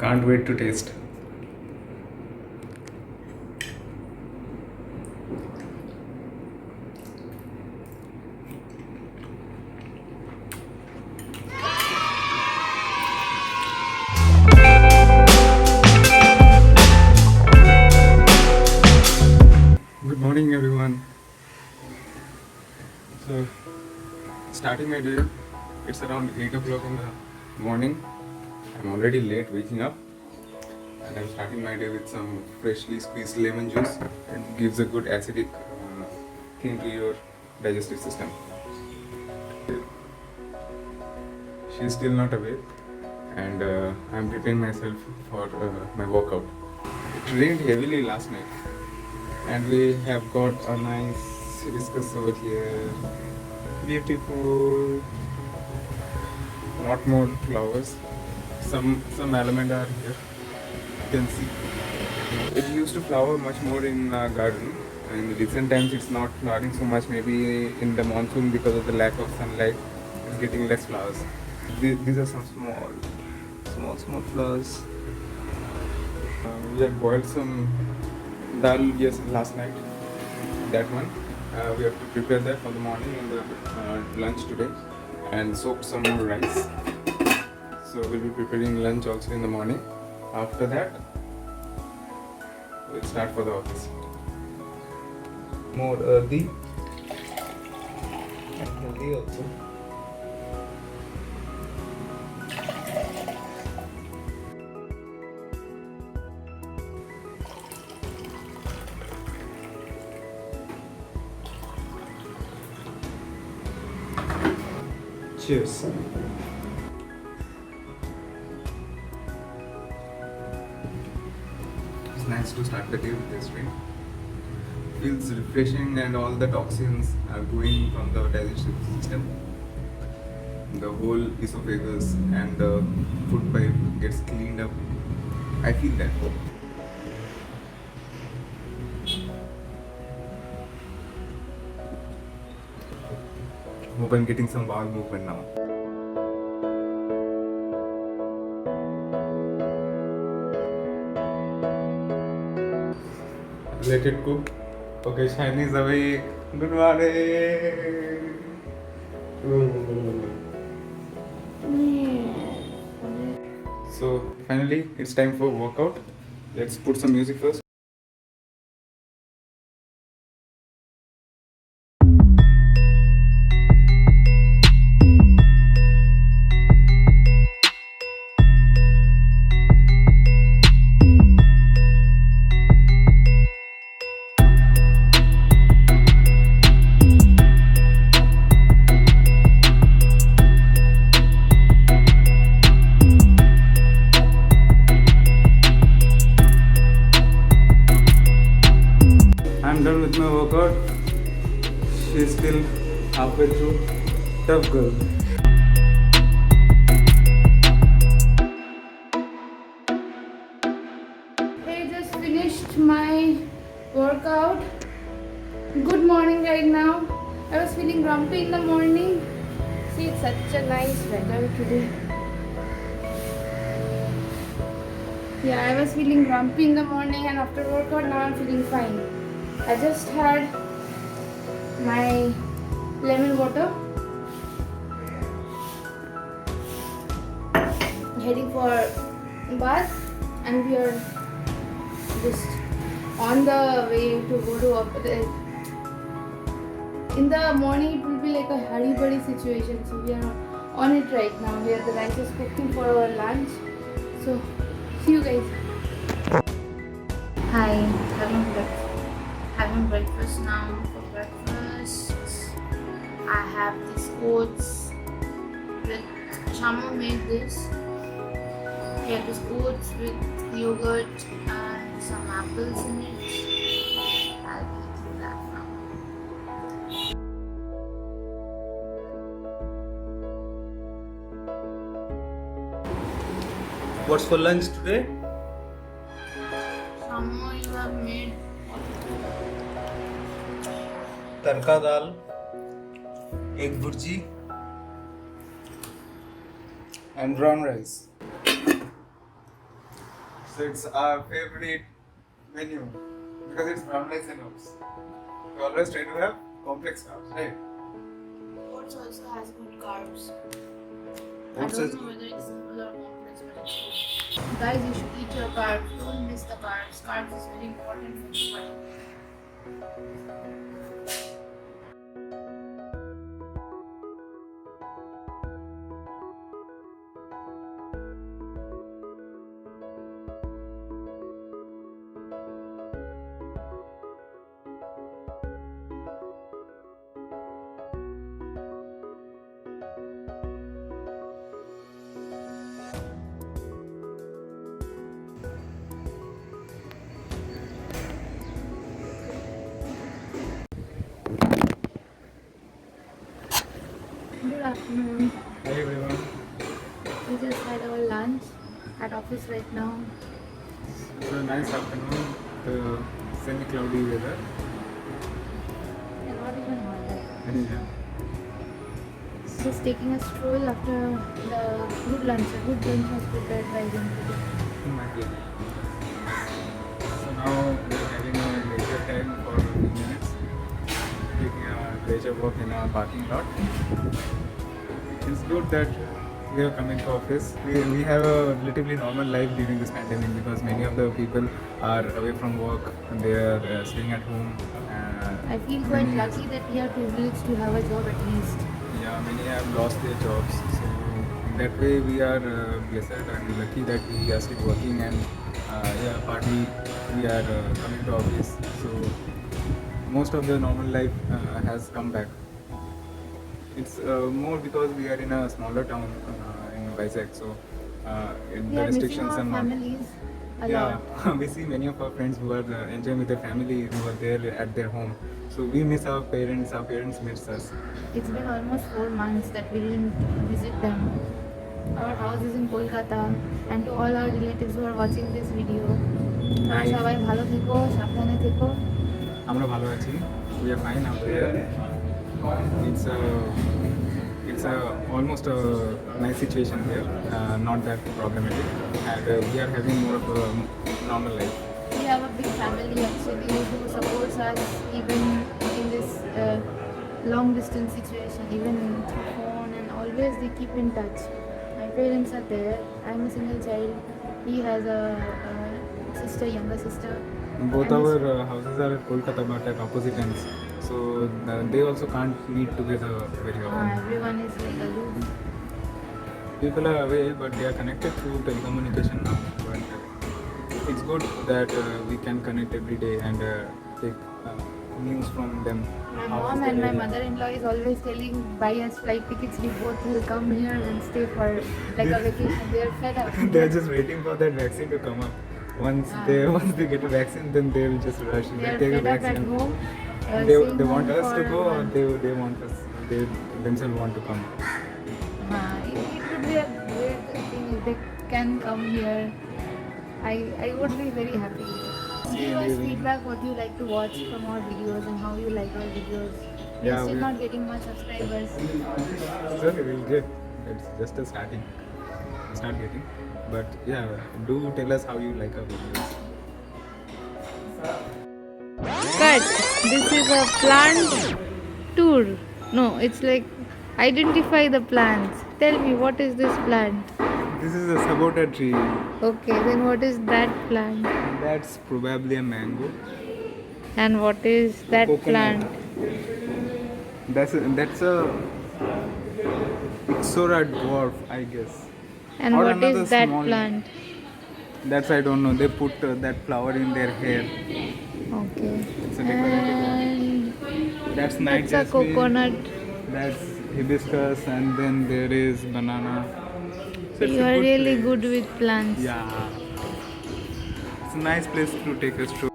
Can't wait to taste. Good morning, everyone. So, starting my day, it's around 8 o'clock in the morning. I'm already late waking up, and I'm starting my day with some freshly squeezed lemon juice. It gives a good acidic thing to your digestive system. She's still not awake, and I'm preparing myself for my workout. It rained heavily last night, and we have got a nice hibiscus over here. Beautiful. Lot more flowers. Some almond are here. You can see. It used to flower much more in our garden. In recent times, it's not flowering so much. Maybe in the monsoon, because of the lack of sunlight, it's getting less flowers. These are some small flowers. We had boiled some dal last night. That one. We have to prepare that for the morning and the lunch today, and soak some more rice. So we'll be preparing lunch also in the morning. After that, we'll start for the office. More earthy and healthy also. Cheers. It's nice to start the day with this drink. Feels refreshing, and all the toxins are going from the digestive system. The whole esophagus and the food pipe gets cleaned up. I feel that. Hope I'm getting some bowel movement now. Let it cook. Okay, Shiny is awake. Good morning. So finally, it's time for workout. Let's put some music first. I'm done with my workout. She's still halfway through. Tough girl. I just finished my workout. Good morning right now. I was feeling grumpy in the morning. See, it's such a nice weather today. Yeah, I was feeling grumpy in the morning, and after workout now I'm feeling fine. I just had my lemon water. Heading for bath, and we are just on the way to go to office. In the morning it will be like a hurry-burry situation, so we are on it right now. Here the rice is cooking for our lunch, so see you guys. Hi, having breakfast now. For breakfast I have these oats with Shamu made this. Yeah, this oats with yogurt and some apples in it. I'll be eating that now. What's for lunch today? Shamu, you have made Tarka dal, egg burji, And brown rice. So it's our favorite menu because it's brown rice and oats. We always try to have complex carbs, right? Oats also has good carbs. Oats I is don't know whether it's simple or complex, but it's good. Guys, you should eat your carbs. Don't miss the carbs. Carbs is very important for the body. Good afternoon. Hi everyone. We just had our lunch at office right now. It's a nice afternoon. The semi-cloudy weather. And not even hot. Yeah. Just taking a stroll after the good lunch. A good lunch was prepared by them today. Okay. So now we're having a leisure time for a few minutes. Taking a leisure walk in our parking lot. It's good that we are coming to office. We have a relatively normal life during this pandemic because many of the people are away from work and they are staying at home. I feel quite Many- lucky that we are privileged to have a job at least. Yeah, many have lost their jobs. So in that way, we are blessed and lucky that we are still working and partly we are coming to office. So most of the normal life has come back. It's more because we are in a smaller town in Vizag, so We the are missing restrictions our are not. families a Yeah, lot. we see many of our friends who are enjoying with their family who are there at their home. So we miss our parents miss us. It's been almost 4 months that we didn't visit them. Our house is in Kolkata, and to all our relatives who are watching this video, তোমরা Hi. সবাই ভালো থেকো, সাবধানে থেকো। আমরা ভালো আছি. We are fine out there. It's almost a nice situation here, not that problematic, and we are having more of a normal life. We have a big family actually who supports us even in this long distance situation, even through phone, and always they keep in touch. My parents are there. I'm a single child. He has a sister, younger sister. Both And our his- houses are at Kolkata but at opposite ends, so they also can't meet together very often. everyone is like aloof. People are away, but they are connected through telecommunication now. But it's good that we can connect every day and take news from them. My How is mom their and my area. mother-in-law is always telling, buy us flight tickets. We both will come here and stay for like a vacation. They are fed up. They are just waiting for that vaccine to come up. Once they get a vaccine, then they will just rush. They They are take a fed up at vaccine. home. They staying want home us to for go, or months. they want us. They themselves want to come. It would be a great thing if they can come here. I would be very happy. Give us feedback what you like to watch from our videos and how you like our videos. We Yeah, are still we- not getting much subscribers. Slowly we'll get. It's just a starting. Start getting. But yeah, do tell us how you like our videos. Cut. This is a plant tour. No, it's like identify the plants. Tell me what is this plant? This is a sabota tree. Okay, then what is that plant? That's probably a mango. And what is that Coconut. plant? That's a Ixora dwarf, I guess. And Or what another is that small- plant? That's I don't know. They put that flower in their hair. Okay. It's a decorative one. And That's night that's a jasmine. coconut. That's hibiscus, and then there is banana. So it's You a are good really place. good with plants. Yeah. It's a nice place to take a stroll.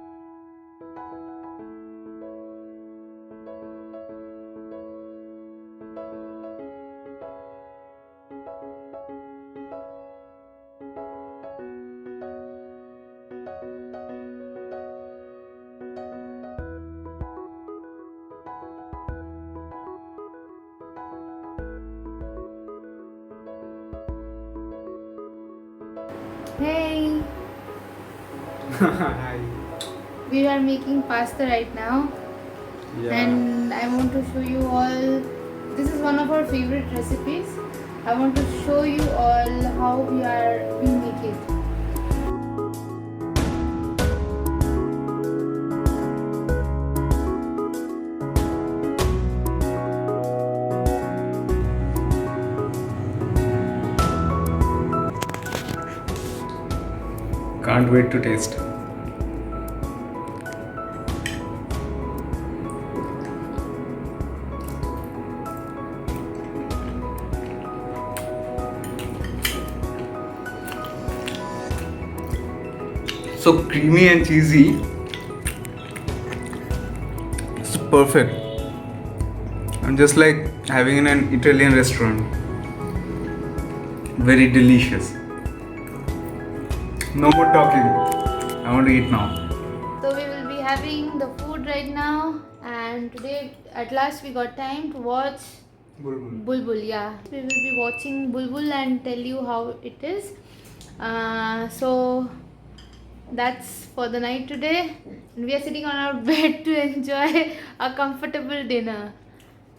Hey, Hi. We are making pasta right now, Yeah. and I want to show you all. This is one of our favorite recipes. I want to show you all how we make it. Can't wait to taste. So creamy and cheesy. It's perfect. I'm just like having in an Italian restaurant. Very delicious. No more talking. I want to eat now. So we will be having the food right now, and today at last we got time to watch Bulbul. Yeah, we will be watching Bulbul and tell you how it is. So that's for the night today, and we are sitting on our bed to enjoy a comfortable dinner.